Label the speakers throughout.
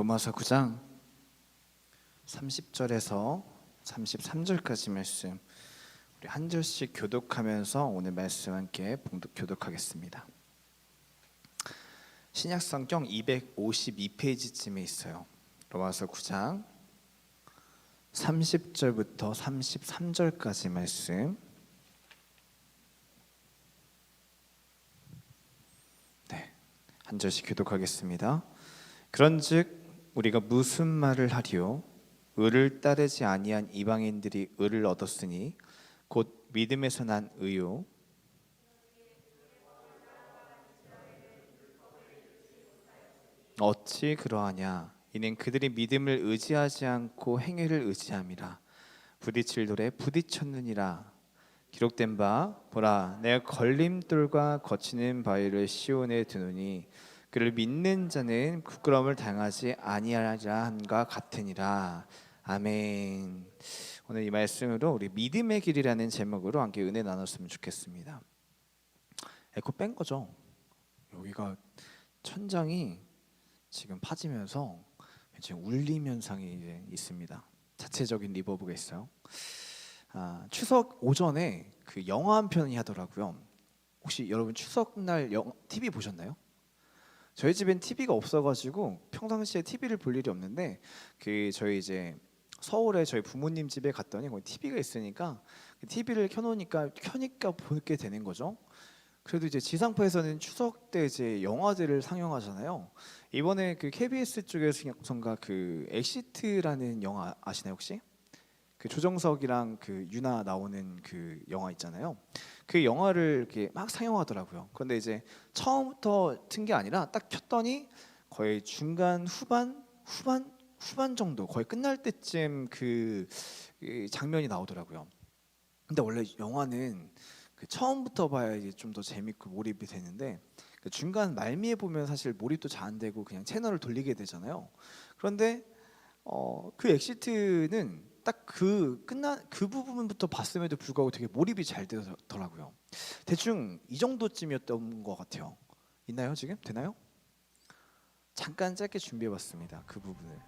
Speaker 1: 로마서 9장 30절에서 33절까지 말씀 우리 한 절씩 교독하면서 오늘 말씀 함께 교독하겠습니다. 신약성경 252페이지쯤에 있어요. 로마서 9장 30절부터 33절까지 말씀. 한 절씩 교독하겠습니다. 그런즉 우리가 무슨 말을 하리요? 의를 따르지 아니한 이방인들이 의를 얻었으니 곧 믿음에서 난 의요. 어찌 그러하냐? 이는 그들이 믿음을 의지하지 않고 행위를 의지함이라. 부딪힐 돌에 부딪혔느니라. 기록된 바 보라, 내가 걸림돌과 거치는 바위를 시온에 두노니 그를 믿는 자는 부끄러움을 당하지 아니하리라 함과 같으니라. 아멘. 오늘 이 말씀으로 우리 믿음의 길이라는 제목으로 함께 은혜 나눴으면 좋겠습니다. 에코 뺀 거죠? 여기가 천장이 지금 파지면서 지금 울림 현상이 이제 있습니다. 자체적인 리버브가 있어요. 추석 오전에 그 영화 한 편이 하더라고요. 혹시 여러분 추석날 TV 보셨나요? 저희 집엔 TV가 없어가지고 평상시에 TV를 볼 일이 없는데 저희 이제 서울에 저희 부모님 집에 갔더니 거기 TV가 있으니까 TV를 켜놓으니까 보게 되는 거죠. 그래도 이제 지상파에서는 추석 때 이제 영화들을 상영하잖아요. 이번에 그 KBS 쪽에서가 그 엑시트라는 영화 아시나요 혹시? 그 조정석이랑 그 유나 나오는 그 영화 있잖아요. 그 영화를 이렇게 막 상영하더라고요. 그런데 이제 처음부터 튼 게 아니라 딱 켰더니 거의 중간 후반 정도 거의 끝날 때쯤 그 장면이 나오더라고요. 근데 원래 영화는 그 처음부터 봐야지 좀 더 재밌고 몰입이 되는데 그 중간 말미에 보면 사실 몰입도 잘 안 되고 그냥 채널을 돌리게 되잖아요. 그런데 그 엑시트는 딱 그 부분부터 봤음에도 불구하고 되게 몰입이 잘 되더라고요. 대충 이 정도쯤이었던 것 같아요. 있나요 지금? 되나요? 잠깐 짧게 준비해봤습니다. 그 부분을.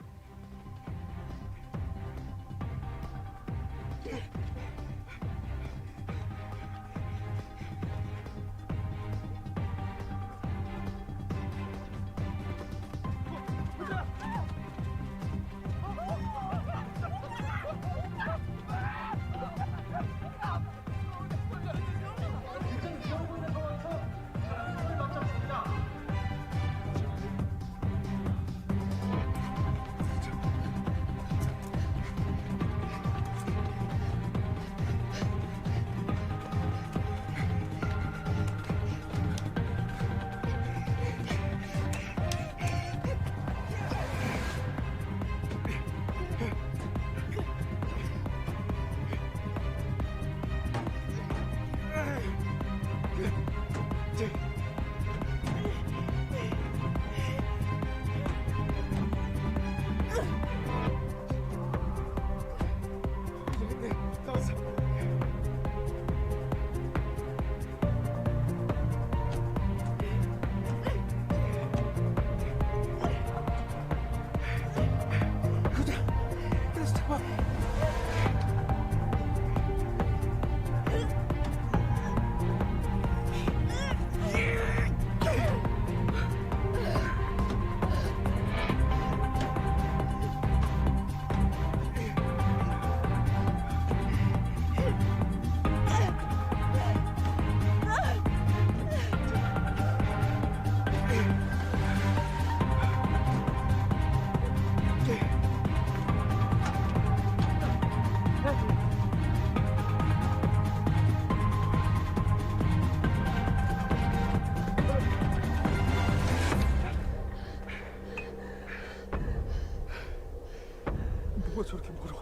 Speaker 2: 뭐가 저렇게 멀어?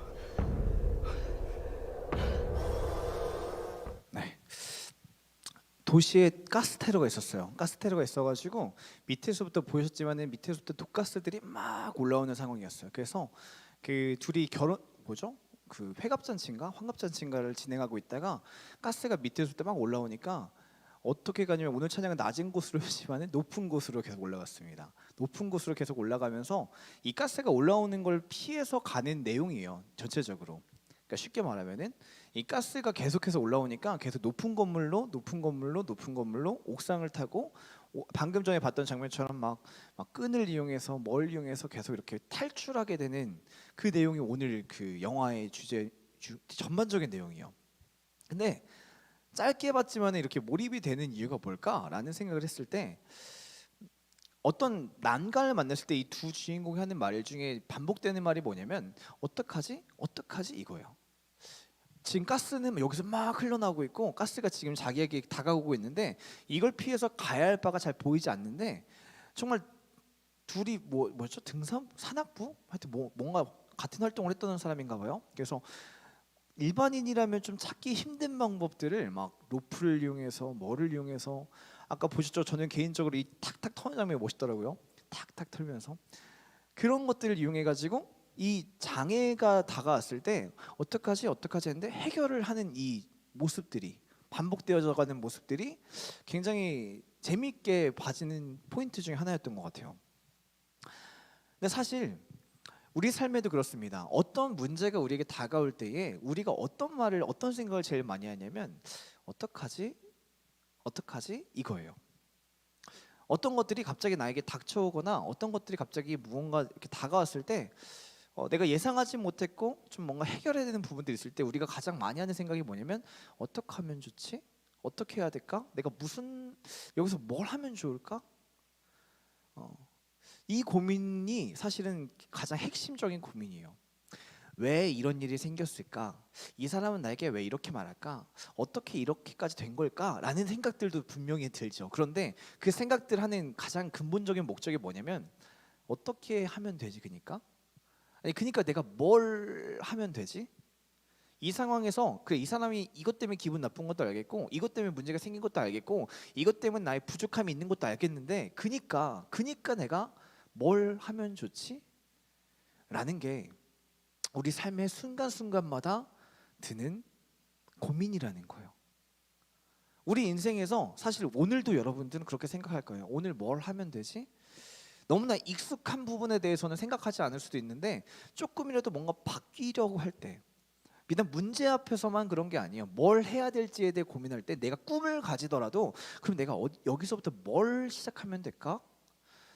Speaker 1: 네. 도시에 가스테러가 있었어요. 가스테러가 있어가지고 밑에서부터 보셨지만은 밑에서부터 독가스들이 막 올라오는 상황이었어요. 그래서 그 둘이 그 회갑잔치인가 환갑잔치인가를 진행하고 있다가 가스가 밑에서부터 막 올라오니까 어떻게 가냐면 오늘 찬양은 낮은 곳으로 했지만 높은 곳으로 계속 올라갔습니다. 높은 곳으로 계속 올라가면서 이 가스가 올라오는 걸 피해서 가는 내용이에요. 전체적으로. 그러니까 쉽게 말하면은 이 가스가 계속해서 올라오니까 계속 높은 건물로 높은 건물로 높은 건물로 옥상을 타고 방금 전에 봤던 장면처럼 막 끈을 이용해서 뭘 이용해서 계속 이렇게 탈출하게 되는 그 내용이 오늘 그 영화의 전반적인 내용이에요. 근데 짧게 봤지만 이렇게 몰입이 되는 이유가 뭘까라는 생각을 했을 때 어떤 난관을 만났을 때 이 두 주인공이 하는 말 중에 반복되는 말이 뭐냐면 어떡하지? 어떡하지? 이거예요. 지금 가스는 여기서 막 흘러나오고 있고 가스가 지금 자기에게 다가오고 있는데 이걸 피해서 가야 할 바가 잘 보이지 않는데 정말 둘이 뭐였죠? 등산? 산악부? 하여튼 뭔가 같은 활동을 했던 사람인가 봐요. 그래서 일반인이라면 좀 찾기 힘든 방법들을 막 로프를 이용해서 뭐를 이용해서 아까 보셨죠? 저는 개인적으로 이 탁탁 터는 장면이 멋있더라고요. 탁탁 털면서 그런 것들을 이용해 가지고 이 장애가 다가왔을 때 어떡하지 어떡하지 했는데 해결을 하는 이 모습들이 반복되어져 가는 모습들이 굉장히 재미있게 봐지는 포인트 중에 하나였던 것 같아요. 근데 사실 우리 삶에도 그렇습니다. 어떤 문제가 우리에게 다가올 때에 우리가 어떤 말을 어떤 생각을 제일 많이 하냐면 어떡하지? 어떡하지? 이거예요. 어떤 것들이 갑자기 나에게 닥쳐오거나 어떤 것들이 갑자기 무언가 이렇게 다가왔을 때 내가 예상하지 못했고 좀 뭔가 해결해야 되는 부분들이 있을 때 우리가 가장 많이 하는 생각이 뭐냐면 어떻게 하면 좋지? 어떻게 해야 될까? 내가 여기서 뭘 하면 좋을까? 이 고민이 사실은 가장 핵심적인 고민이에요. 왜 이런 일이 생겼을까? 이 사람은 나에게 왜 이렇게 말할까? 어떻게 이렇게까지 된 걸까? 라는 생각들도 분명히 들죠. 그런데 그 생각들 하는 가장 근본적인 목적이 뭐냐면 어떻게 하면 되지 그니까? 아니 그니까 내가 뭘 하면 되지? 이 상황에서 이 사람이 이것 때문에 기분 나쁜 것도 알겠고 이것 때문에 문제가 생긴 것도 알겠고 이것 때문에 나의 부족함이 있는 것도 알겠는데 그니까 내가 뭘 하면 좋지? 라는 게 우리 삶의 순간순간마다 드는 고민이라는 거예요. 우리 인생에서 사실 오늘도 여러분들은 그렇게 생각할 거예요. 오늘 뭘 하면 되지? 너무나 익숙한 부분에 대해서는 생각하지 않을 수도 있는데 조금이라도 뭔가 바뀌려고 할 때 비단 문제 앞에서만 그런 게 아니에요. 뭘 해야 될지에 대해 고민할 때 내가 꿈을 가지더라도 그럼 내가 여기서부터 뭘 시작하면 될까?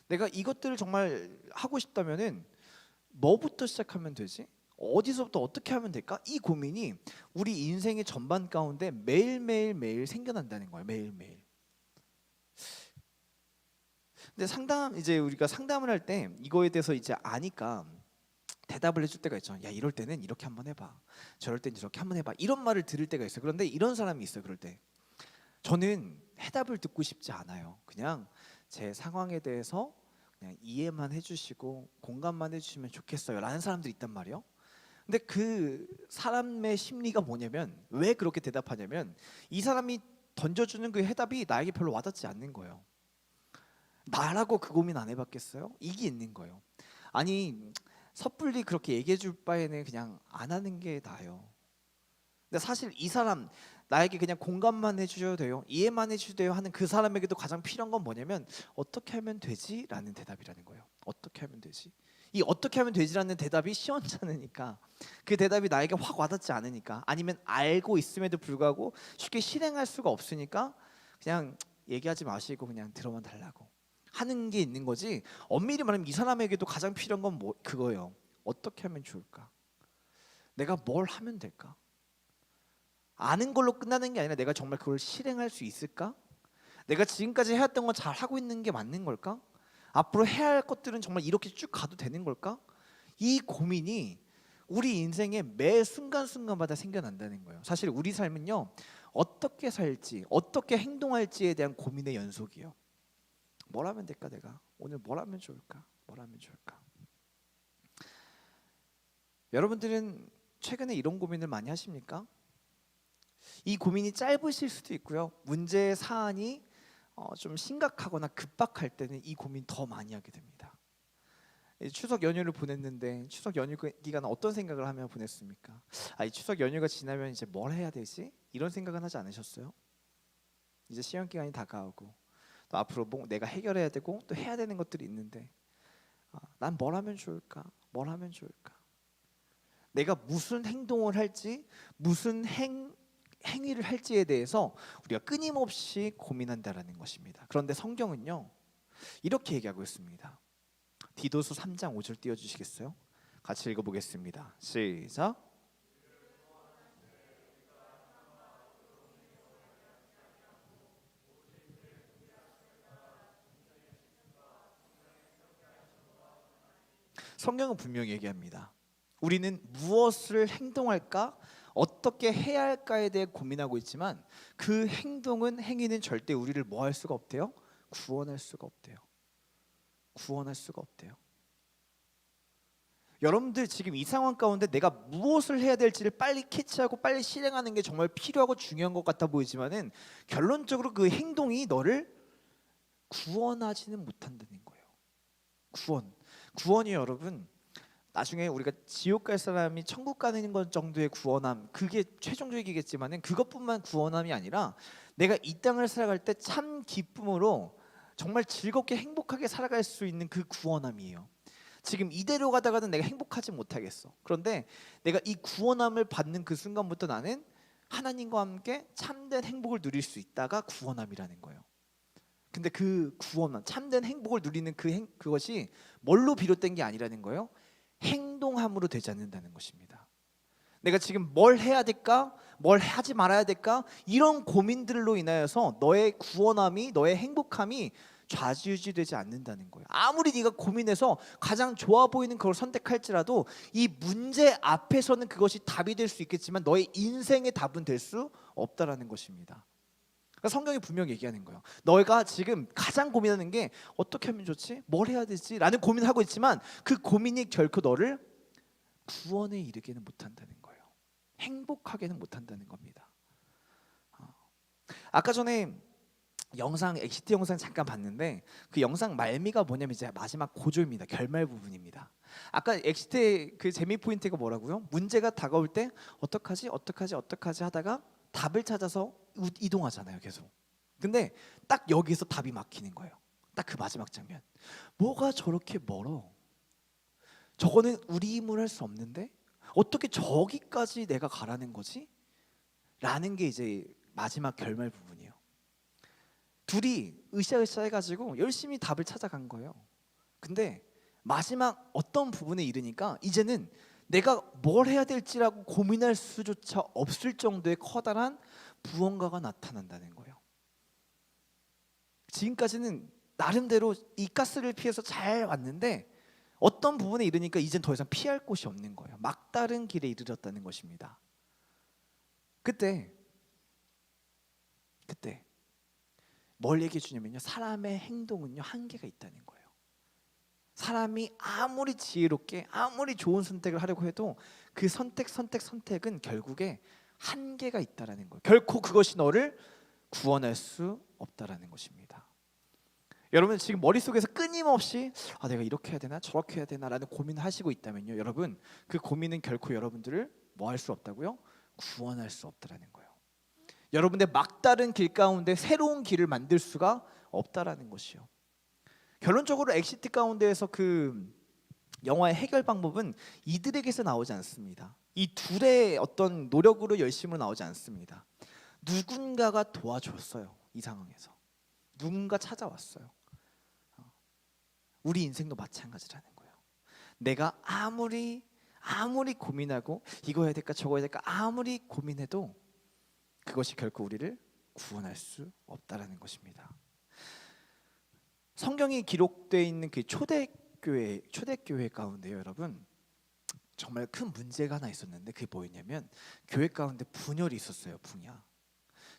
Speaker 1: 내가 이것들을 정말 하고 싶다면은 뭐부터 시작하면 되지? 어디서부터 어떻게 하면 될까? 이 고민이 우리 인생의 전반 가운데 매일 생겨난다는 거예요. 매일매일. 근데 이제 우리가 상담을 할 때 이거에 대해서 이제 아니까 대답을 해줄 때가 있죠. 야 이럴 때는 이렇게 한번 해봐. 저럴 때는 이렇게 한번 해봐. 이런 말을 들을 때가 있어요. 그런데 이런 사람이 있어요. 그럴 때 저는 해답을 듣고 싶지 않아요. 그냥 제 상황에 대해서 그냥 이해만 해주시고 공감만 해주시면 좋겠어요. 라는 사람들이 있단 말이에요. 근데 그 사람의 심리가 뭐냐면 왜 그렇게 대답하냐면 이 사람이 던져주는 그 해답이 나에게 별로 와닿지 않는 거예요. 나라고 그 고민 안 해봤겠어요? 이게 있는 거예요. 아니 섣불리 그렇게 얘기해 줄 바에는 그냥 안 하는 게 나아요. 근데 사실 이 사람 나에게 그냥 공감만 해주셔도 돼요. 이해만 해주셔도 돼요 하는 그 사람에게도 가장 필요한 건 뭐냐면 어떻게 하면 되지? 라는 대답이라는 거예요. 어떻게 하면 되지? 이 어떻게 하면 되지라는 대답이 시원찮으니까 그 대답이 나에게 확 와닿지 않으니까 아니면 알고 있음에도 불구하고 쉽게 실행할 수가 없으니까 그냥 얘기하지 마시고 그냥 들어만 달라고 하는 게 있는 거지. 엄밀히 말하면 이 사람에게도 가장 필요한 건 그거예요. 어떻게 하면 좋을까? 내가 뭘 하면 될까? 아는 걸로 끝나는 게 아니라 내가 정말 그걸 실행할 수 있을까? 내가 지금까지 해왔던 건 잘 하고 있는 게 맞는 걸까? 앞으로 해야 할 것들은 정말 이렇게 쭉 가도 되는 걸까? 이 고민이 우리 인생의 매 순간순간마다 생겨난다는 거예요. 사실 우리 삶은요 어떻게 살지 어떻게 행동할지에 대한 고민의 연속이에요. 뭘 하면 될까? 내가 오늘 뭘 하면 좋을까? 뭘 하면 좋을까? 여러분들은 최근에 이런 고민을 많이 하십니까? 이 고민이 짧으실 수도 있고요. 문제 사안이 좀 심각하거나 급박할 때는 이 고민 더 많이 하게 됩니다. 추석 연휴를 보냈는데 추석 연휴 기간 어떤 생각을 하며 보냈습니까? 이 추석 연휴가 지나면 이제 뭘 해야 되지? 이런 생각은 하지 않으셨어요? 이제 시험 기간이 다가오고 또 앞으로 뭐 내가 해결해야 되고 또 해야 되는 것들이 있는데 난 뭘 하면 좋을까? 뭘 하면 좋을까? 내가 무슨 행동을 할지 무슨 행위를 할지에 대해서 우리가 끊임없이 고민한다라는 것입니다. 그런데 성경은요 이렇게 얘기하고 있습니다. 디도서 3장 5절 띄워주시겠어요? 같이 읽어보겠습니다. 시작. 성경은 분명히 얘기합니다. 우리는 무엇을 행동할까? 어떻게 해야 할까에 대해 고민하고 있지만 그 행위는 절대 우리를 뭐 할 수가 없대요? 구원할 수가 없대요. 구원할 수가 없대요. 여러분들 지금 이 상황 가운데 내가 무엇을 해야 될지를 빨리 캐치하고 빨리 실행하는 게 정말 필요하고 중요한 것 같아 보이지만은 결론적으로 그 행동이 너를 구원하지는 못한다는 거예요. 구원이 여러분 나중에 우리가 지옥 갈 사람이 천국 가는 것 정도의 구원함 그게 최종적이겠지만은 그것뿐만 구원함이 아니라 내가 이 땅을 살아갈 때 참 기쁨으로 정말 즐겁게 행복하게 살아갈 수 있는 그 구원함이에요. 지금 이대로 가다가는 내가 행복하지 못하겠어. 그런데 내가 이 구원함을 받는 그 순간부터 나는 하나님과 함께 참된 행복을 누릴 수 있다가 구원함이라는 거예요. 근데 그 구원함, 참된 행복을 누리는 그것이 뭘로 비롯된 게 아니라는 거예요. 행동함으로 되지 않는다는 것입니다. 내가 지금 뭘 해야 될까? 뭘 하지 말아야 될까? 이런 고민들로 인하여서 너의 구원함이, 너의 행복함이 좌지우지되지 않는다는 거예요. 아무리 네가 고민해서 가장 좋아 보이는 그걸 선택할지라도 이 문제 앞에서는 그것이 답이 될 수 있겠지만 너의 인생의 답은 될 수 없다라는 것입니다. 그러니까 성경이 분명히 얘기하는 거예요. 너희가 지금 가장 고민하는 게 어떻게 하면 좋지? 뭘 해야 되지? 라는 고민을 하고 있지만 그 고민이 결코 너를 구원에 이르게는 못한다는 거예요. 행복하게는 못한다는 겁니다. 아까 전에 엑시트 영상 잠깐 봤는데 그 영상 말미가 뭐냐면 이제 마지막 고조입니다. 결말 부분입니다. 아까 엑시트의 그 재미 포인트가 뭐라고요? 문제가 다가올 때 어떡하지 하다가 답을 찾아서 이동하잖아요, 계속. 근데 딱 여기서 답이 막히는 거예요. 딱 그 마지막 장면. 뭐가 저렇게 멀어? 저거는 우리 힘으로 할 수 없는데 어떻게 저기까지 내가 가라는 거지? 라는 게 이제 마지막 결말 부분이에요. 둘이 으쌰으쌰 해가지고 열심히 답을 찾아간 거예요. 근데 마지막 어떤 부분에 이르니까 이제는 내가 뭘 해야 될지라고 고민할 수조차 없을 정도의 커다란 무언가가 나타난다는 거예요. 지금까지는 나름대로 이 가스를 피해서 잘 왔는데 어떤 부분에 이르니까 이젠 더 이상 피할 곳이 없는 거예요. 막다른 길에 이르렀다는 것입니다. 그때 뭘 얘기해 주냐면요, 사람의 행동은요 한계가 있다는 거예요. 사람이 아무리 지혜롭게 아무리 좋은 선택을 하려고 해도 그 선택은 결국에 한계가 있다라는 거예요. 결코 그것이 너를 구원할 수 없다라는 것입니다. 여러분 지금 머릿속에서 끊임없이 내가 이렇게 해야 되나 저렇게 해야 되나라는 고민을 하시고 있다면요, 여러분 그 고민은 결코 여러분들을 뭐 할 수 없다고요? 구원할 수 없다라는 거예요. 여러분의 막다른 길 가운데 새로운 길을 만들 수가 없다라는 것이요. 결론적으로 엑시트 가운데에서 그 영화의 해결 방법은 이들에게서 나오지 않습니다. 이 둘의 어떤 노력으로 열심으로 나오지 않습니다. 누군가가 도와줬어요. 이 상황에서 누군가 찾아왔어요. 우리 인생도 마찬가지라는 거예요. 내가 아무리 고민하고 이거 해야 될까 저거 해야 될까 아무리 고민해도 그것이 결코 우리를 구원할 수 없다라는 것입니다. 성경이 기록되어 있는 그 초대교회 가운데요, 여러분 정말 큰 문제가 하나 있었는데 그게 뭐였냐면 교회 가운데 분열이 있었어요.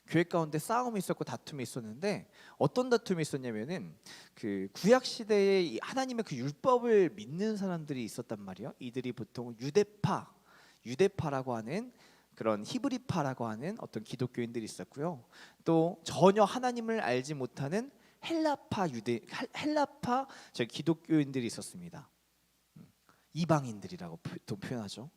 Speaker 1: 교회 가운데 싸움이 있었고 다툼이 있었는데 어떤 다툼이 있었냐면은 그 구약 시대에 하나님의 그 율법을 믿는 사람들이 있었단 말이에요. 이들이 보통 유대파라고 하는 그런 히브리파라고 하는 어떤 기독교인들이 있었고요. 또 전혀 하나님을 알지 못하는 헬라파 기독교인들이 있었습니다. 이방인들이라고 또 표현하죠.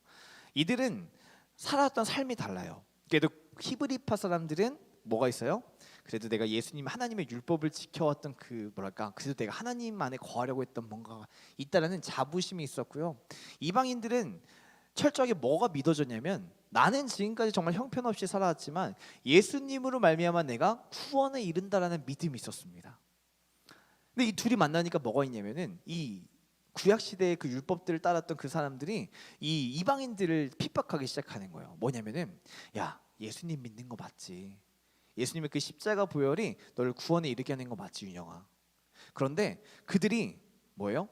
Speaker 1: 이들은 살았던 삶이 달라요. 그래도 히브리파 사람들은 뭐가 있어요? 그래도 내가 예수님 하나님의 율법을 지켜왔던 그 뭐랄까 그래도 내가 하나님 안에 거하려고 했던 뭔가가 있다라는 자부심이 있었고요. 이방인들은 철저하게 뭐가 믿어졌냐면 나는 지금까지 정말 형편없이 살아왔지만 예수님으로 말미암아 내가 구원에 이른다라는 믿음이 있었습니다. 근데 이 둘이 만나니까 뭐가 있냐면은 이 구약 시대의 그 율법들을 따랐던 그 사람들이 이 이방인들을 핍박하기 시작하는 거예요. 뭐냐면은 야 예수님 믿는 거 맞지? 예수님의 그 십자가 보혈이 너를 구원에 이르게 하는 거 맞지 윤영아? 그런데 그들이 뭐예요?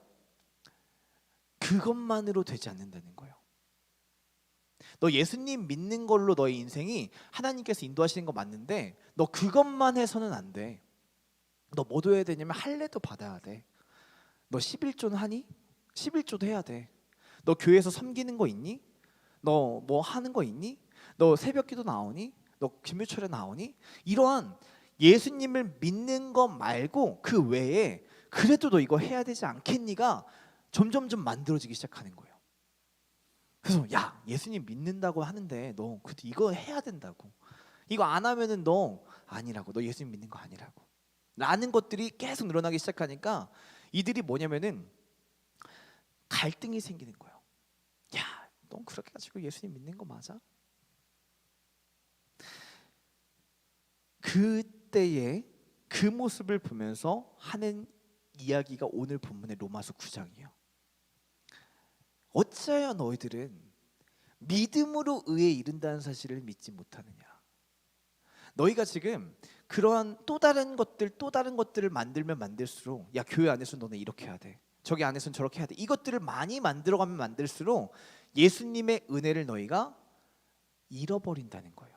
Speaker 1: 그것만으로 되지 않는다는 거예요. 너 예수님 믿는 걸로 너의 인생이 하나님께서 인도하시는 거 맞는데 너 그것만 해서는 안 돼. 너 뭐도 해야 되냐면 할례도 받아야 돼. 너 11조는 하니? 11조도 해야 돼. 너 교회에서 섬기는 거 있니? 너 뭐 하는 거 있니? 너 새벽기도 나오니? 너 김유철에 나오니? 이러한 예수님을 믿는 거 말고 그 외에 그래도 너 이거 해야 되지 않겠니가 점점점 만들어지기 시작하는 거예요. 그래서 야 예수님 믿는다고 하는데 너 그래도 이거 해야 된다고. 이거 안 하면은 너 아니라고. 너 예수님 믿는 거 아니라고. 라는 것들이 계속 늘어나기 시작하니까 이들이 뭐냐면은 갈등이 생기는 거예요. 야, 넌 그렇게 가지고 예수님 믿는 거 맞아? 그때의 그 모습을 보면서 하는 이야기가 오늘 본문의 로마서 9장이에요. 어찌하여 너희들은 믿음으로 의에 이른다는 사실을 믿지 못하느냐? 너희가 지금 그러한 또 다른 것들을 만들면 만들수록 야 교회 안에서 너네 이렇게 해야 돼. 저기 안에서는 저렇게 해야 돼. 이것들을 많이 만들어가면 만들수록 예수님의 은혜를 너희가 잃어버린다는 거예요.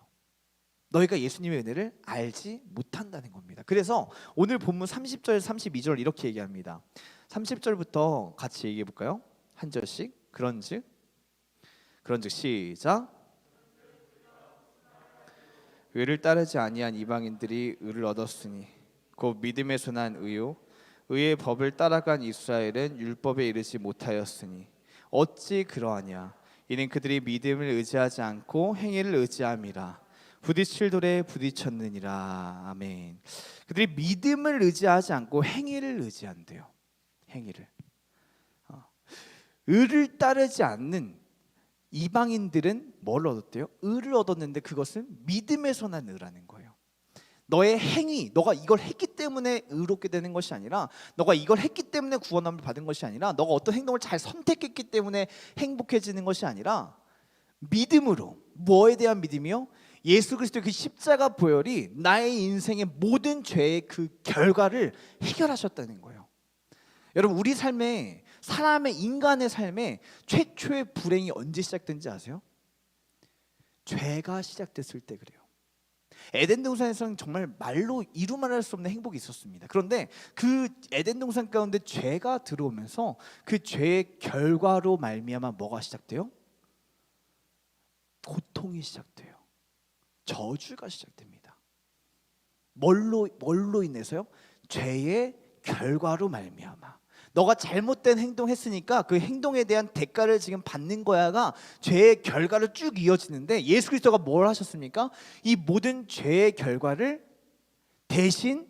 Speaker 1: 너희가 예수님의 은혜를 알지 못한다는 겁니다. 그래서 오늘 본문 30절 32절 이렇게 얘기합니다. 30절부터 같이 얘기해 볼까요? 한 절씩. 그런즉 시작. 의를 따르지 아니한 이방인들이 의를 얻었으니 곧 믿음에서 난 의요 의의 법을 따라간 이스라엘은 율법에 이르지 못하였으니 어찌 그러하냐? 이는 그들이 믿음을 의지하지 않고 행위를 의지함이라. 부딪힐 돌에 부딪혔느니라. 아멘. 그들이 믿음을 의지하지 않고 행위를 의지한대요. 행위를. 의를 따르지 않는 이방인들은 뭘 얻었대요? 의를 얻었는데 그것은 믿음에서 난 의라는 거예요. 너의 행위, 너가 이걸 했기 때문에 의롭게 되는 것이 아니라 너가 이걸 했기 때문에 구원함을 받은 것이 아니라 너가 어떤 행동을 잘 선택했기 때문에 행복해지는 것이 아니라 믿음으로. 뭐에 대한 믿음이요? 예수 그리스도의 그 십자가 보혈이 나의 인생의 모든 죄의 그 결과를 해결하셨다는 거예요. 여러분 우리 삶에 사람의 인간의 삶에 최초의 불행이 언제 시작된지 아세요? 죄가 시작됐을 때 그래요. 에덴 동산에서는 정말 말로 이루 말할 수 없는 행복이 있었습니다. 그런데 그 에덴 동산 가운데 죄가 들어오면서 그 죄의 결과로 말미암아 뭐가 시작돼요? 고통이 시작돼요. 저주가 시작됩니다. 뭘로 인해서요? 죄의 결과로 말미암아. 너가 잘못된 행동했으니까 그 행동에 대한 대가를 지금 받는 거야가 죄의 결과로 쭉 이어지는데 예수 그리스도가 뭘 하셨습니까? 이 모든 죄의 결과를 대신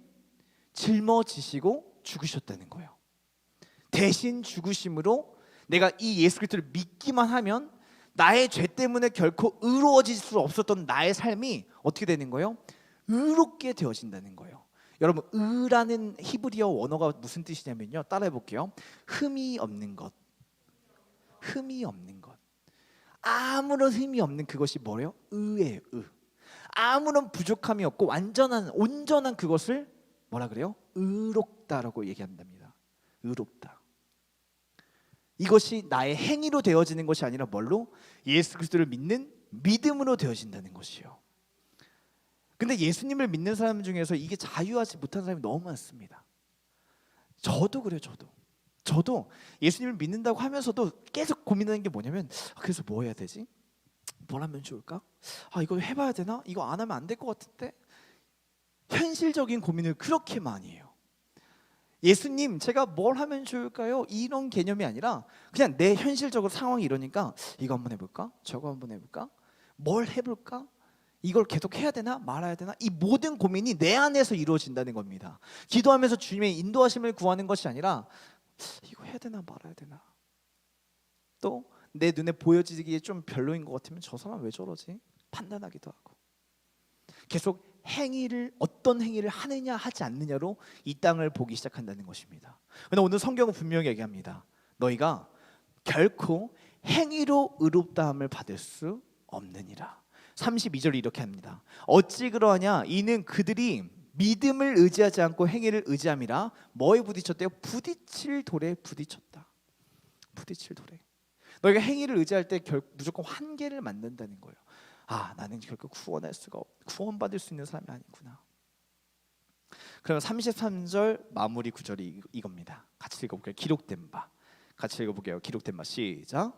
Speaker 1: 짊어지시고 죽으셨다는 거예요. 대신 죽으심으로 내가 이 예수 그리스도를 믿기만 하면 나의 죄 때문에 결코 의로워질 수 없었던 나의 삶이 어떻게 되는 거예요? 의롭게 되어진다는 거예요. 여러분 의라는 히브리어 원어가 무슨 뜻이냐면요. 따라해 볼게요. 흠이 없는 것. 흠이 없는 것. 아무런 흠이 없는 그것이 뭐래요? 의예요. 의. 아무런 부족함이 없고 온전한 그것을 뭐라 그래요? 의롭다라고 얘기한답니다. 의롭다. 이것이 나의 행위로 되어지는 것이 아니라 뭘로? 예수 그리스도를 믿는 믿음으로 되어진다는 것이요. 근데 예수님을 믿는 사람 중에서 이게 자유하지 못한 사람이 너무 많습니다. 저도 그래요. 저도 예수님을 믿는다고 하면서도 계속 고민하는 게 뭐냐면 그래서 뭐 해야 되지? 뭘 하면 좋을까? 이거 해봐야 되나? 이거 안 하면 안 될 것 같은데? 현실적인 고민을 그렇게 많이 해요. 예수님 제가 뭘 하면 좋을까요? 이런 개념이 아니라 그냥 내 현실적으로 상황이 이러니까 이거 한번 해볼까? 저거 한번 해볼까? 뭘 해볼까? 이걸 계속 해야 되나 말아야 되나, 이 모든 고민이 내 안에서 이루어진다는 겁니다. 기도하면서 주님의 인도하심을 구하는 것이 아니라 이거 해야 되나 말아야 되나, 또 내 눈에 보여지기에 좀 별로인 것 같으면 저 사람 왜 저러지 판단하기도 하고, 계속 행위를, 어떤 행위를 하느냐 하지 않느냐로 이 땅을 보기 시작한다는 것입니다. 그런데 오늘 성경은 분명히 얘기합니다. 너희가 결코 행위로 의롭다함을 받을 수 없느니라. 32절 이렇게 합니다. 어찌 그러하냐, 이는 그들이 믿음을 의지하지 않고 행위를 의지함이라. 뭐에 부딪혔대요? 부딪힐 돌에 부딪혔다. 부딪힐 돌에. 너희가 행위를 의지할 때 무조건 한계를 만든다는 거예요. 아, 나는 결코 구원받을 수 있는 사람이 아니구나. 그럼 33절 마무리 구절이 이겁니다. 같이 읽어볼게요. 기록된 바. 같이 읽어볼게요. 기록된 바. 시작.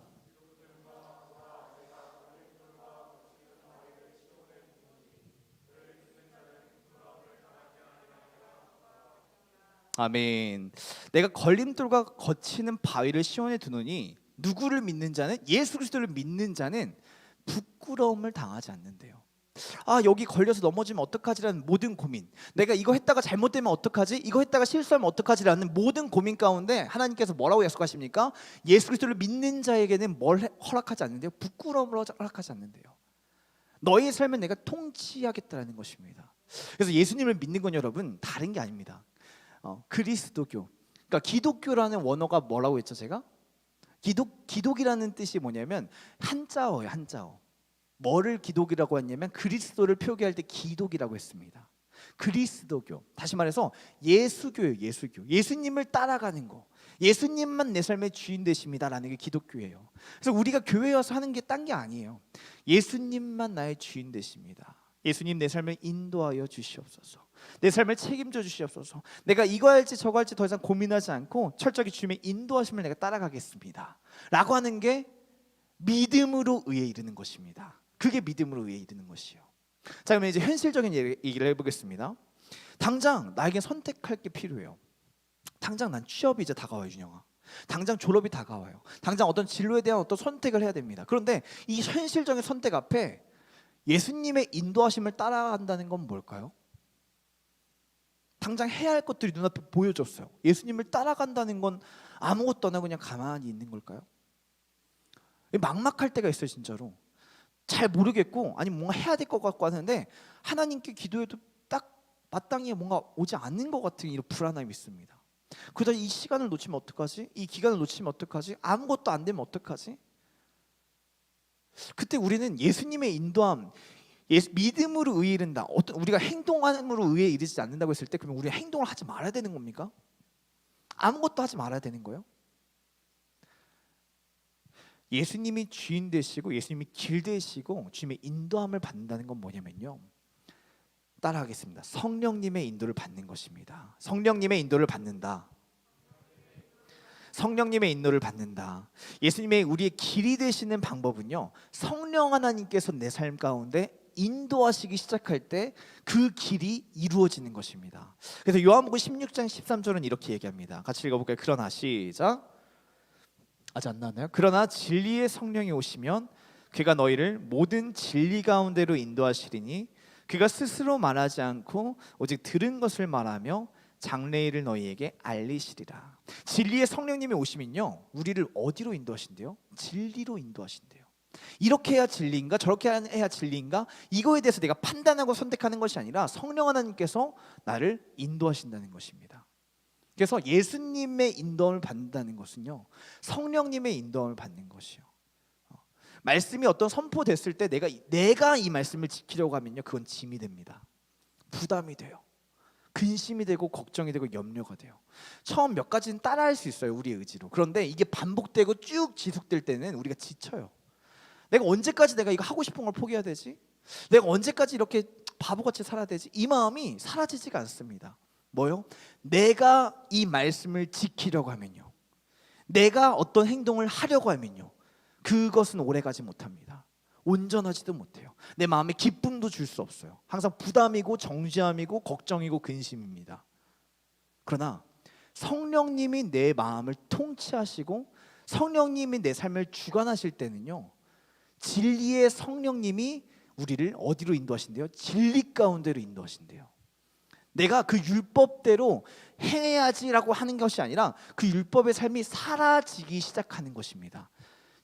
Speaker 1: 아멘. 내가 걸림돌과 거치는 바위를 시온에 두노니 누구를 믿는 자는, 예수 그리스도를 믿는 자는 부끄러움을 당하지 않는데요. 아, 여기 걸려서 넘어지면 어떡하지라는 모든 고민, 내가 이거 했다가 잘못되면 어떡하지, 이거 했다가 실수하면 어떡하지라는 모든 고민 가운데 하나님께서 뭐라고 약속하십니까? 예수 그리스도를 믿는 자에게는 뭘 허락하지 않는데요? 부끄러움을 허락하지 않는데요. 너의 삶은 내가 통치하겠다라는 것입니다. 그래서 예수님을 믿는 건 여러분 다른 게 아닙니다. 그리스도교, 그러니까 기독교라는 원어가 뭐라고 했죠? 제가 기독이라는 뜻이 뭐냐면 한자어예요. 한자어. 뭐를 기독이라고 했냐면 그리스도를 표기할 때 기독이라고 했습니다. 그리스도교, 다시 말해서 예수교예요. 예수교. 예수님을 따라가는 거, 예수님만 내 삶의 주인 되십니다라는 게 기독교예요. 그래서 우리가 교회에 와서 하는 게 딴 게 아니에요. 예수님만 나의 주인 되십니다. 예수님 내 삶을 인도하여 주시옵소서. 내 삶을 책임져 주시옵소서. 내가 이거 할지 저거 할지 더 이상 고민하지 않고 철저히 주님의 인도하심을 내가 따라가겠습니다 라고 하는 게 믿음으로 의에 이르는 것입니다. 그게 믿음으로 의에 이르는 것이요. 자, 그러면 이제 현실적인 얘기를 해보겠습니다. 당장 나에게 선택할 게 필요해요. 당장 난 취업이 이제 다가와요, 준영아. 당장 졸업이 다가와요. 당장 어떤 진로에 대한 어떤 선택을 해야 됩니다. 그런데 이 현실적인 선택 앞에 예수님의 인도하심을 따라간다는 건 뭘까요? 당장 해야 할 것들이 눈앞에 보여졌어요. 예수님을 따라간다는 건 아무것도 안 하고 그냥 가만히 있는 걸까요? 막막할 때가 있어요. 진짜로 잘 모르겠고, 아니 뭔가 해야 될 것 같고 하는데 하나님께 기도해도 딱 마땅히 뭔가 오지 않는 것 같은 이런 불안함이 있습니다. 그러다 이 시간을 놓치면 어떡하지? 이 기간을 놓치면 어떡하지? 아무것도 안 되면 어떡하지? 그때 우리는 예수님의 인도함, 믿음으로 의에 이른다. 어떤 우리가 행동함으로 의에 이르지 않는다고 했을 때, 그러면 우리가 행동을 하지 말아야 되는 겁니까? 아무것도 하지 말아야 되는 거예요? 예수님이 주인 되시고 예수님이 길 되시고 주님의 인도함을 받는다는 건 뭐냐면요, 따라하겠습니다. 성령님의 인도를 받는 것입니다. 성령님의 인도를 받는다. 성령님의 인도를 받는다. 예수님의 우리의 길이 되시는 방법은요, 성령 하나님께서 내 삶 가운데 인도하시기 시작할 때 그 길이 이루어지는 것입니다. 그래서 요한복음 16장 13절은 이렇게 얘기합니다. 같이 읽어볼까요? 그러나 시작. 아직 안 나왔나요? 그러나 진리의 성령이 오시면 그가 너희를 모든 진리 가운데로 인도하시리니 그가 스스로 말하지 않고 오직 들은 것을 말하며 장래일을 너희에게 알리시리라. 진리의 성령님이 오시면요, 우리를 어디로 인도하신대요? 진리로 인도하신대요. 이렇게 해야 진리인가 저렇게 해야 진리인가, 이거에 대해서 내가 판단하고 선택하는 것이 아니라 성령 하나님께서 나를 인도하신다는 것입니다. 그래서 예수님의 인도함을 받는다는 것은요, 성령님의 인도함을 받는 것이요. 말씀이 어떤 선포됐을 때 내가 이 말씀을 지키려고 하면요, 그건 짐이 됩니다. 부담이 돼요. 근심이 되고 걱정이 되고 염려가 돼요. 처음 몇 가지는 따라할 수 있어요, 우리의 의지로. 그런데 이게 반복되고 쭉 지속될 때는 우리가 지쳐요. 내가 언제까지 내가 이거 하고 싶은 걸 포기해야 되지? 내가 언제까지 이렇게 바보같이 살아야 되지? 이 마음이 사라지지가 않습니다. 뭐요? 내가 이 말씀을 지키려고 하면요, 내가 어떤 행동을 하려고 하면요, 그것은 오래가지 못합니다. 온전하지도 못해요. 내 마음에 기쁨도 줄 수 없어요. 항상 부담이고 정죄함이고 걱정이고 근심입니다. 그러나 성령님이 내 마음을 통치하시고 성령님이 내 삶을 주관하실 때는요, 진리의 성령님이
Speaker 3: 우리를 어디로 인도하신대요? 진리 가운데로 인도하신대요. 내가 그 율법대로 행해야지라고 하는 것이 아니라 그 율법의 삶이 사라지기 시작하는 것입니다.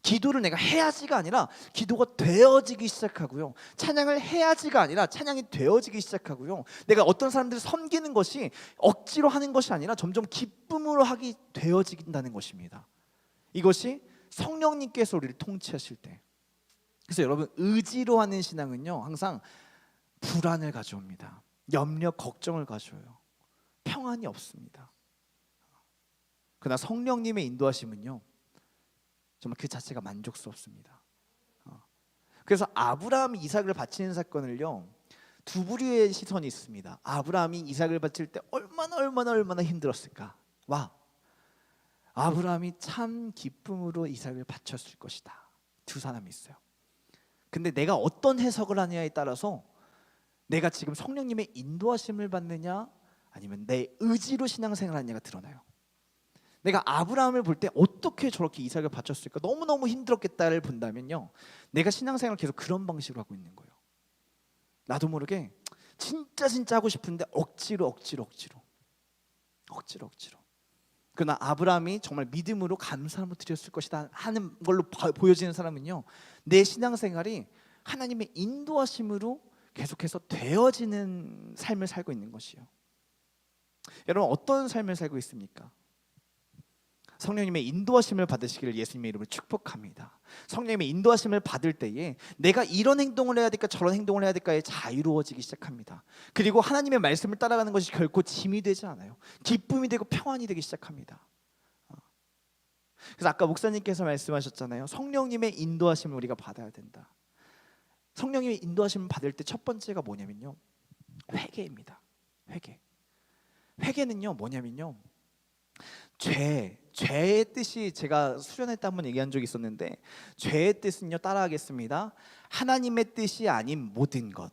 Speaker 3: 기도를 내가 해야지가 아니라 기도가 되어지기 시작하고요. 찬양을 해야지가 아니라 찬양이 되어지기 시작하고요. 내가 어떤 사람들을 섬기는 것이 억지로 하는 것이 아니라 점점 기쁨으로 하기 되어진다는 것입니다. 이것이 성령님께서 우리를 통치하실 때. 그래서 여러분, 의지로 하는 신앙은요 항상 불안을 가져옵니다. 염려, 걱정을 가져요. 평안이 없습니다. 그러나 성령님의 인도하심은요 정말 그 자체가 만족스럽습니다. 그래서 아브라함이 이삭을 바치는 사건을요 두 부류의 시선이 있습니다. 아브라함이 이삭을 바칠 때 얼마나 힘들었을까. 와, 아브라함이 참 기쁨으로 이삭을 바쳤을 것이다. 두 사람이 있어요. 근데 내가 어떤 해석을 하느냐에 따라서 내가 지금 성령님의 인도하심을 받느냐 아니면 내 의지로 신앙생활을 하느냐가 드러나요. 내가 아브라함을 볼 때 어떻게 저렇게 이삭을 바쳤을까, 너무너무 힘들었겠다를 본다면요 내가 신앙생활을 계속 그런 방식으로 하고 있는 거예요. 나도 모르게 진짜 하고 싶은데 억지로. 그러나 아브라함이 정말 믿음으로 감사함을 드렸을 것이다 하는 걸로 보여지는 사람은요 내 신앙생활이 하나님의 인도하심으로 계속해서 되어지는 삶을 살고 있는 것이요. 여러분, 어떤 삶을 살고 있습니까? 성령님의 인도하심을 받으시기를 예수님의 이름으로 축복합니다. 성령님의 인도하심을 받을 때에 내가 이런 행동을 해야 될까 저런 행동을 해야 될까에 자유로워지기 시작합니다. 그리고 하나님의 말씀을 따라가는 것이 결코 짐이 되지 않아요. 기쁨이 되고 평안이 되기 시작합니다. 그래서 아까 목사님께서 말씀하셨잖아요. 성령님의 인도하심을 우리가 받아야 된다. 성령님의 인도하심을 받을 때 첫 번째가 뭐냐면요 회개입니다. 회개는요 뭐냐면요 죄의 뜻이, 제가 수련회 때 한번 얘기한 적이 있었는데, 죄의 뜻은요 따라하겠습니다. 하나님의 뜻이 아닌 모든 것.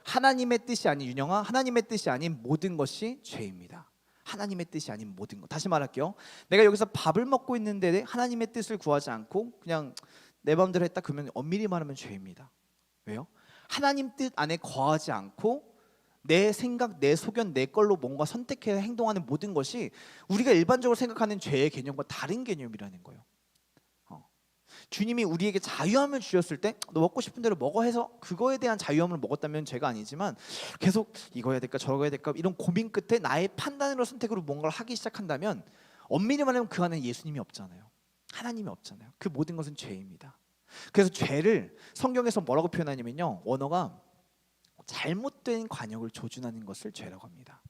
Speaker 3: 하나님의 뜻이 아닌, 윤영아, 하나님의 뜻이 아닌 모든 것이 죄입니다. 하나님의 뜻이 아닌 모든 것. 다시 말할게요. 내가 여기서 밥을 먹고 있는데 하나님의 뜻을 구하지 않고 그냥 내 마음대로 했다, 그러면 엄밀히 말하면 죄입니다. 왜요? 하나님 뜻 안에 거하지 않고 내 생각, 내 소견, 내 걸로 뭔가 선택해서 행동하는 모든 것이 우리가 일반적으로 생각하는 죄의 개념과 다른 개념이라는 거예요. 주님이 우리에게 자유함을 주셨을 때 너 먹고 싶은 대로 먹어 해서 그거에 대한 자유함을 먹었다면 죄가 아니지만 계속 이거 해야 될까 저거 해야 될까 이런 고민 끝에 나의 판단으로 선택으로 뭔가를 하기 시작한다면 엄밀히 말하면 그 안에 예수님이 없잖아요. 하나님이 없잖아요. 그 모든 것은 죄입니다. 그래서 죄를 성경에서 뭐라고 표현하냐면요 원어가 잘못된 관역을 조준하는 것을 죄라고 합니다.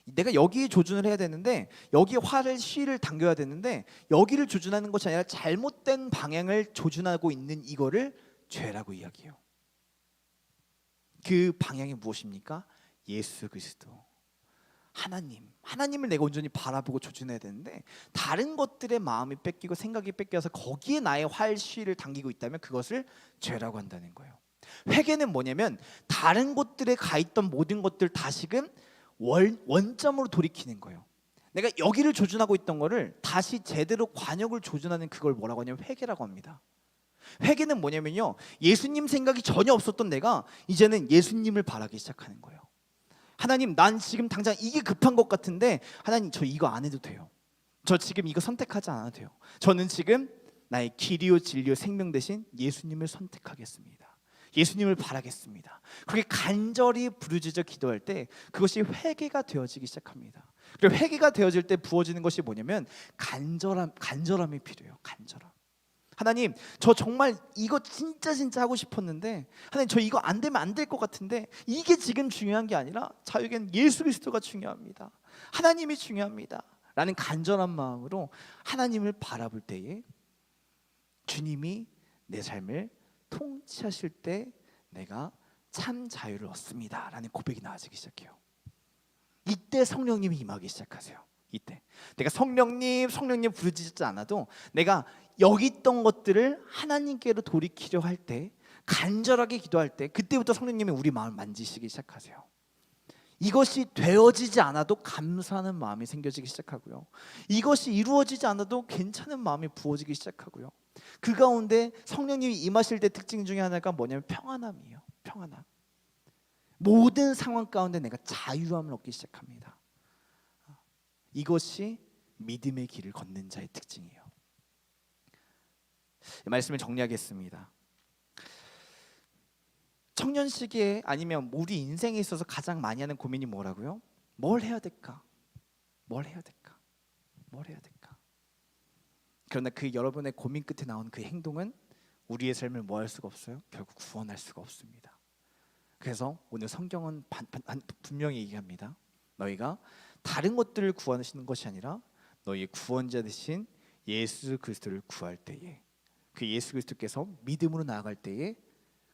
Speaker 3: 내가 여기에 조준을 해야 되는데 여기에 시를 당겨야 되는데 여기를 조준하는 것이 아니라 잘못된 방향을 조준하고 있는 이거를 죄라고 이야기해요. 그 방향이 무엇입니까? 예수 그리스도, 하나님을 내가 온전히 바라보고 조준해야 되는데 다른 것들의 마음이 뺏기고 생각이 뺏겨서 거기에 나의 시를 당기고 있다면 그것을 죄라고 한다는 거예요. 회개는 뭐냐면 다른 곳들에 가 있던 모든 것들 다시금 원점으로 돌이키는 거예요. 내가 여기를 조준하고 있던 거를 다시 제대로 관역을 조준하는 그걸 뭐라고 하냐면 회개라고 합니다. 회개는 뭐냐면요 예수님 생각이 전혀 없었던 내가 이제는 예수님을 바라기 시작하는 거예요. 하나님, 난 지금 당장 이게 급한 것 같은데 하나님 저 이거 안 해도 돼요. 저 지금 이거 선택하지 않아도 돼요. 저는 지금 나의 길이요 진리요 생명 대신 예수님을 선택하겠습니다. 예수님을 바라겠습니다. 그렇게 간절히 부르짖어 기도할 때 그것이 회개가 되어지기 시작합니다. 그리고 회개가 되어질 때 부어지는 것이 뭐냐면 간절함이 필요해요. 간절함. 하나님, 저 정말 이거 진짜 하고 싶었는데 하나님 저 이거 안 되면 안 될 것 같은데 이게 지금 중요한 게 아니라 저에겐 예수 그리스도가 중요합니다. 하나님이 중요합니다. 라는 간절한 마음으로 하나님을 바라볼 때에 주님이 내 삶을 통치하실 때 내가 참 자유를 얻습니다 라는 고백이 나와지기 시작해요. 이때 성령님이 임하기 시작하세요. 이때 내가 성령님 부르짖지 않아도 내가 여기 있던 것들을 하나님께로 돌이키려 할 때, 간절하게 기도할 때 그때부터 성령님이 우리 마음을 만지시기 시작하세요. 이것이 되어지지 않아도 감사하는 마음이 생겨지기 시작하고요. 이것이 이루어지지 않아도 괜찮은 마음이 부어지기 시작하고요. 그 가운데 성령님이 임하실 때 특징 중에 하나가 뭐냐면 평안함이에요. 평안함. 모든 상황 가운데 내가 자유함을 얻기 시작합니다. 이것이 믿음의 길을 걷는 자의 특징이에요. 이 말씀을 정리하겠습니다. 청년 시기에 아니면 우리 인생에 있어서 가장 많이 하는 고민이 뭐라고요? 뭘 해야 될까? 뭘 해야 될까? 뭘 해야 될까? 그러나 그 여러분의 고민 끝에 나온 그 행동은 우리의 삶을 뭐 할 수가 없어요? 결국 구원할 수가 없습니다. 그래서 오늘 성경은 분명히 얘기합니다. 너희가 다른 것들을 구하시는 것이 아니라 너희의 구원자 되신 예수 그리스도를 구할 때에, 그 예수 그리스도께서 믿음으로 나아갈 때에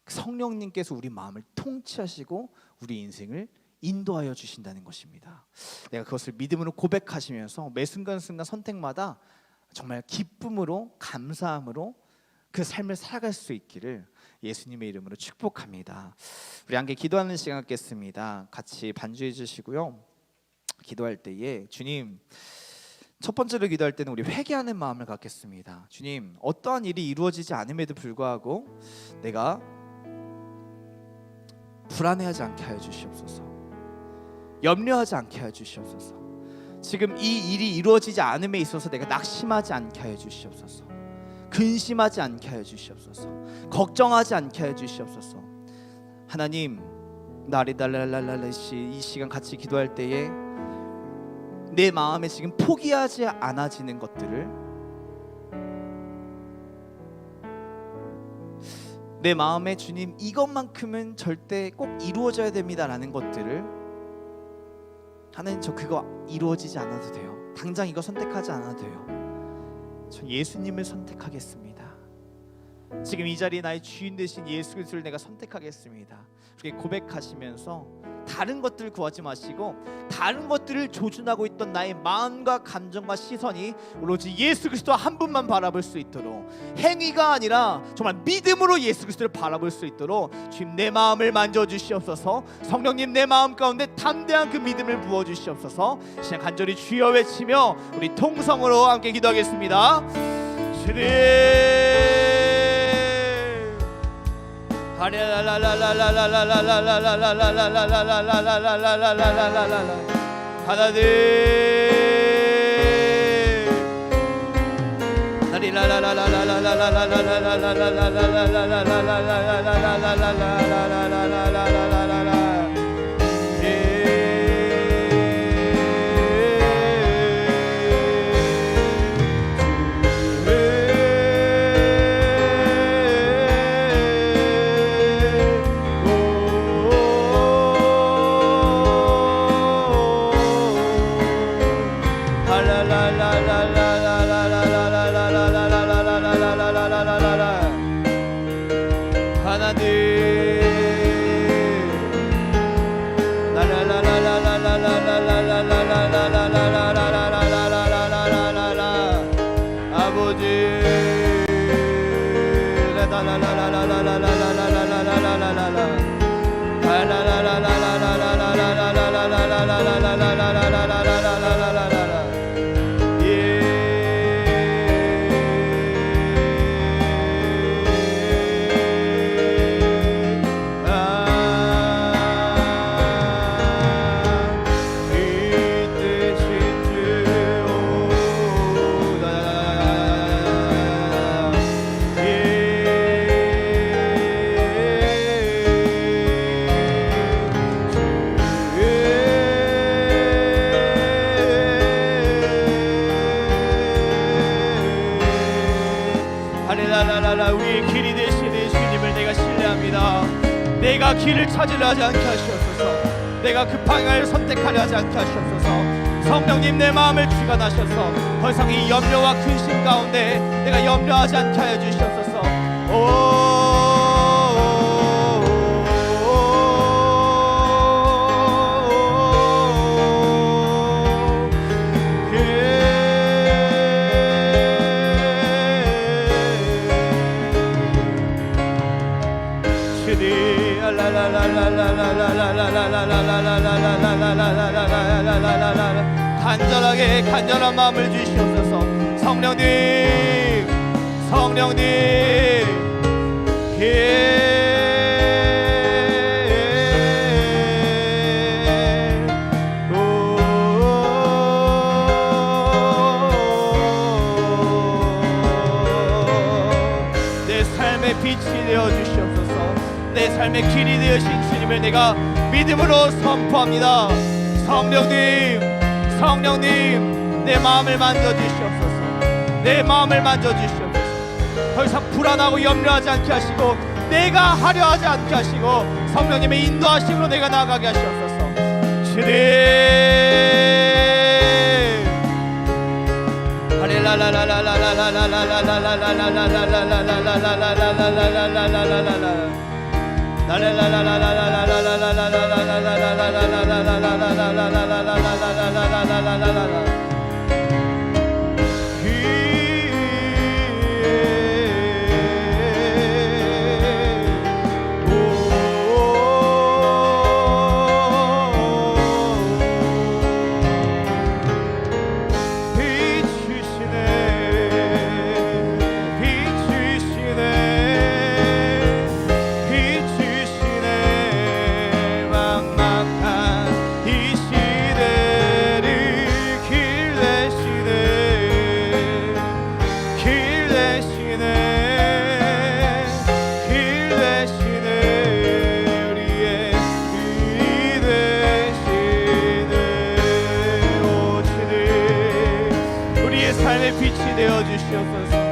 Speaker 3: 성령님께서 우리 마음을 통치하시고 우리 인생을 인도하여 주신다는 것입니다. 내가 그것을 믿음으로 고백하시면서 매 순간순간 선택마다 정말 기쁨으로, 감사함으로 그 삶을 살아갈 수 있기를 예수님의 이름으로 축복합니다. 우리 함께 기도하는 시간 갖겠습니다. 같이 반주해 주시고요. 기도할 때에 주님, 첫 번째로 기도할 때는 우리 회개하는 마음을 갖겠습니다. 주님, 어떠한 일이 이루어지지 않음에도 불구하고 내가 불안해하지 않게 하여 주시옵소서. 염려하지 않게 하여 주시옵소서. 지금 이 일이 이루어지지 않음에 있어서 내가 낙심하지 않게 하여 주시옵소서. 근심하지 않게 하여 주시옵소서. 걱정하지 않게 하여 주시옵소서. 하나님, 나리달랄랄랄시 이 시간 같이 기도할 때에 내 마음에 지금 포기하지 않아지는 것들을, 내 마음에 주님 이것만큼은 절대 꼭 이루어져야 됩니다라는 것들을, 하나님 저 그거 이루어지지 않아도 돼요. 당장 이거 선택하지 않아도 돼요. 저 예수님을 선택하겠습니다. 지금 이 자리에 나의 주인 되신 예수 그리스도를 내가 선택하겠습니다. 그렇게 고백하시면서 다른 것들을 구하지 마시고 다른 것들을 조준하고 있던 나의 마음과 감정과 시선이 오로지 예수 그리스도 한 분만 바라볼 수 있도록, 행위가 아니라 정말 믿음으로 예수 그리스도를 바라볼 수 있도록 주님 내 마음을 만져주시옵소서. 성령님 내 마음 가운데 담대한 그 믿음을 부어주시옵소서. 시간 간절히 주여 외치며 우리 통성으로 함께 기도하겠습니다. 주님 우리의 길이 되시는 주님을 내가 신뢰합니다. 내가 길을 찾으려 하지 않게 하시옵소서. 내가 그 방향을 선택하려 하지 않게 하시옵소서. 성령님 내 마음을 주관하셔서 더 이상 이 염려와 근심 가운데 내가 염려하지 않게 하여 주시옵소서. 간절한 마음을 주시옵소서. 성령님
Speaker 1: 성령님 내 삶의 빛이 되어 주시옵소서. 내 삶의 길이 되으신 주님을 내가 믿음으로 선포합니다. 성령님, 성령님, 내 마음을 만져주시옵소서. 내 마음을 만져주시옵소서. 더 이상 불안하고 염려하지 않게 하시고 내가 하려 하지 않게 하시고 성령님의 인도하심으로 내가 나아가게 하시옵소서. 주님, 삶의 빛이 되어 주시옵소서.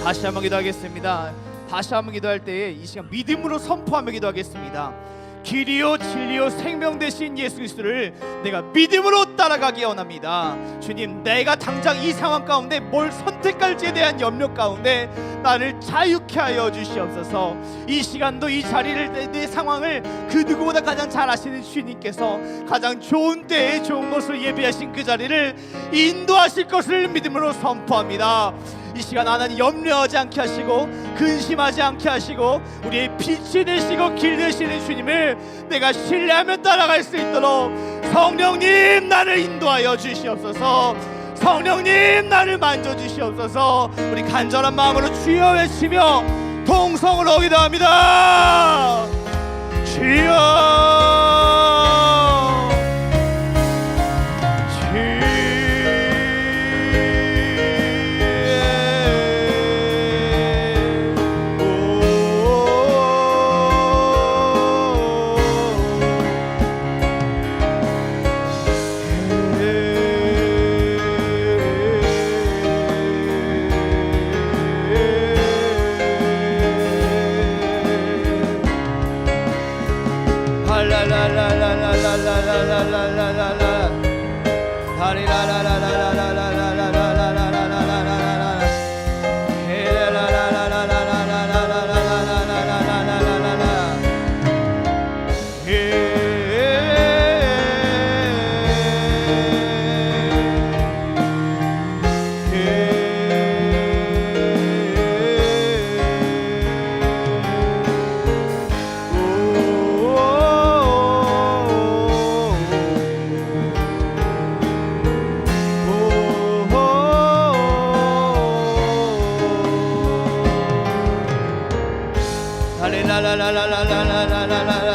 Speaker 1: 다시 한번 기도하겠습니다. 다시 한번 기도할 때에 이 시간 믿음으로 선포하며 기도하겠습니다. 길이요 진리요 생명 되신 예수 그리스도를 내가 믿음으로 따라가기 원합니다. 주님, 내가 당장 이 상황 가운데 뭘 선택할지에 대한 염려 가운데 나를 자유케 하여 주시옵소서. 이 시간도 이 자리를 내 상황을 그 누구보다 가장 잘 아시는 주님께서 가장 좋은 때에 좋은 것을 예비하신 그 자리를 인도하실 것을 믿음으로 선포합니다. 이 시간 하나님 염려하지 않게 하시고 근심하지 않게 하시고 우리의 빛이 되시고 길 되시는 주님을 내가 신뢰하며 따라갈 수 있도록 성령님 나를 인도하여 주시옵소서. 성령님 나를 만져주시옵소서. 우리 간절한 마음으로 주여 외치며 동성으로 기도합니다. 주여
Speaker 3: 할렐라라라라라라라라라라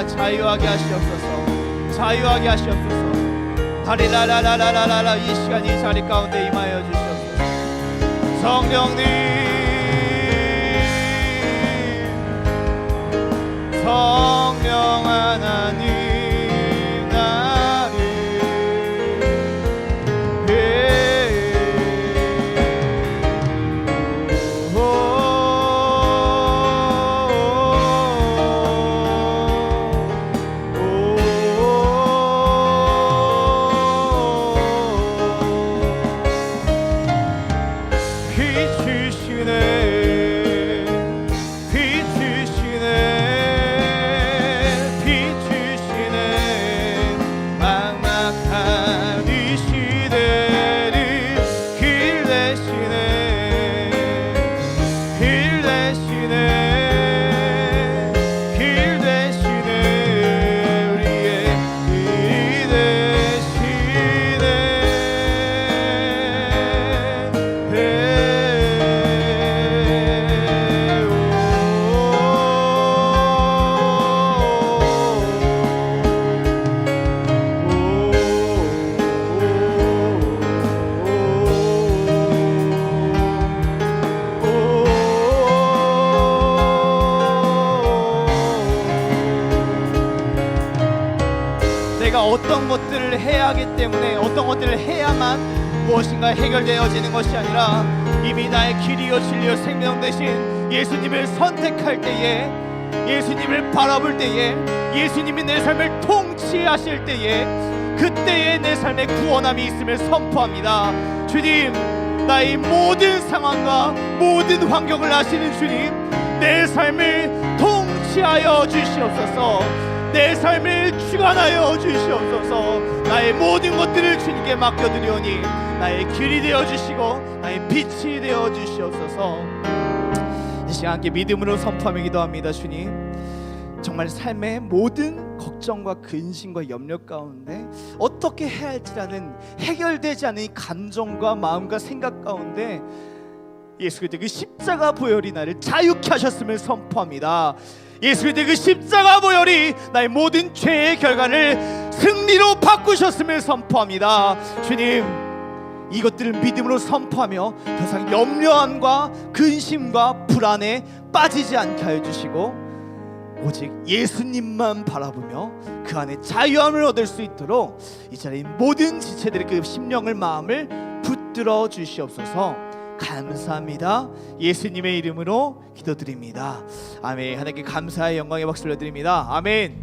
Speaker 3: 자유하게 하시옵소서. 자유하게 하시옵소서. 할렐라라라라라라라 이 시간 이 자리 가운데 임하여 주시옵소서. 성령님 성령 하나님 내가 어떤 것들을 해야 하기 때문에 어떤 것들을 해야만 무엇인가 해결되어지는 것이 아니라 이미 나의 길이요 진리요 생명 되신 예수님을 선택할 때에, 예수님을 바라볼 때에, 예수님이 내 삶을 통치하실 때에, 그때에 내 삶에 구원함이 있음을 선포합니다. 주님, 나의 모든 상황과 모든 환경을 아시는 주님, 내 삶을 통치하여 주시옵소서. 내 삶을 주관하여 주시옵소서. 나의 모든 것들을 주님께 맡겨드리오니 나의 길이 되어주시고 나의 빛이 되어주시옵소서. 이 시간 함께 믿음으로 선포하며 기도합니다. 주님, 정말 삶의 모든 걱정과 근심과 염려 가운데 어떻게 해야 할지라는 해결되지 않은 이 감정과 마음과 생각 가운데 예수 그리스도의 그 십자가 보혈이 나를 자유케 하셨음을 선포합니다. 예수 그리스도의 그 십자가 보혈이 나의 모든 죄의 결과를 승리로 바꾸셨음을 선포합니다. 주님, 이것들을 믿음으로 선포하며 더 이상 염려함과 근심과 불안에 빠지지 않게 하여 주시고 오직 예수님만 바라보며 그 안에 자유함을 얻을 수 있도록 이 자리에 모든 지체들의 그 심령을 마음을 붙들어 주시옵소서. 감사합니다. 예수님의 이름으로 기도드립니다. 아멘. 하나님께 감사의 영광의 박수를 드립니다. 아멘.